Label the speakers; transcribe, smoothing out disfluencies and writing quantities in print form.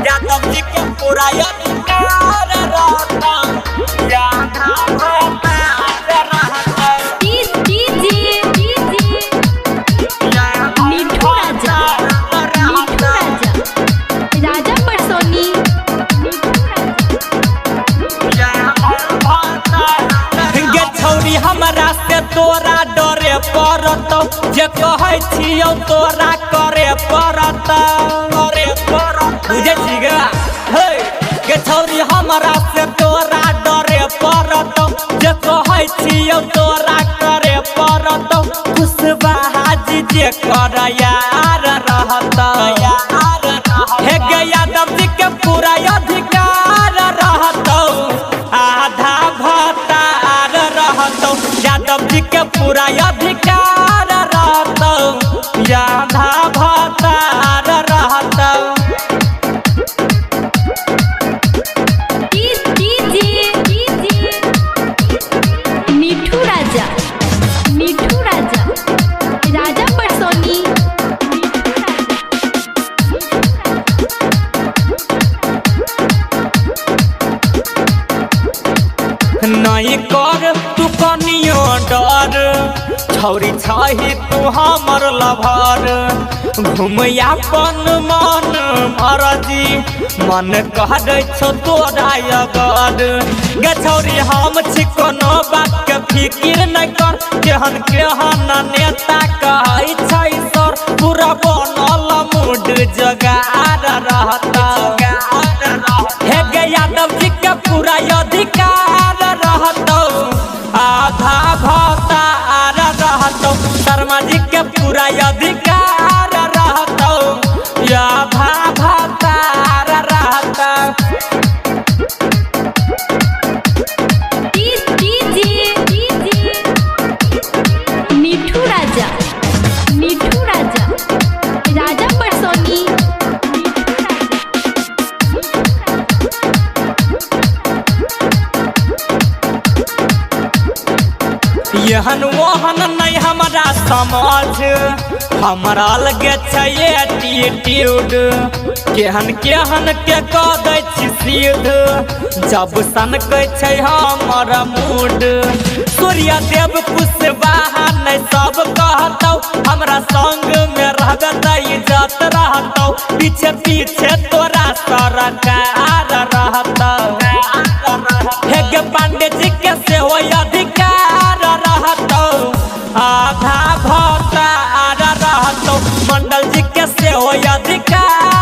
Speaker 1: यादव जी के पूरा अधिकार रहता हमरा से तोरा डरे पड़त जे कहै छियौ तोरा करे पड़त बुझे छी गे छौरी हमरा से तोरा डरे पड़त जे कहै छियौ तोरा करे पड़त कुशवाहा जी जे कर यार रहत हे गे यादव जी के पूरा अधिकार रहत आधा भतार रहत यादव जी के पूरा अधिकार रहत आधा भतार रहत
Speaker 2: मिठू राजा राजा परसोनी
Speaker 1: नहीं कर तू कनियो डर छौरी छही तू हमर लभर घूमयापन मन मरजी मन कहै छौ तोरा अगर गे छौरी हम छी कोनो बात के फिकिर नहीं कर केहन केहन नेता कहै छै सर पूरा बनल मूड जगार रहता हे गे यादव जी के पूरा अधिकार रहतो आधा भतार रहतो शर्मा जी के पूरा अधिकार रहतो आधा भतार रहतो
Speaker 2: मिठू राजा राजा परसोनी
Speaker 1: यहन वहन नहीं हमारा समझ हमारा लगे छै एटीट्यूड केहन केहन के कह दै छी सीध जब सनकै छै हमर मूड सूर्य देव कुशवाहा नहीं सब कहतौ हमरा संग में रहत इज्जत रहतौ पीछे पीछे तोरा सरकार रहतौ हे गे पांडे जी के सेहो अधिकार रहतौ आधा भतार रहतौ मंडल जी के सेहो अधिकार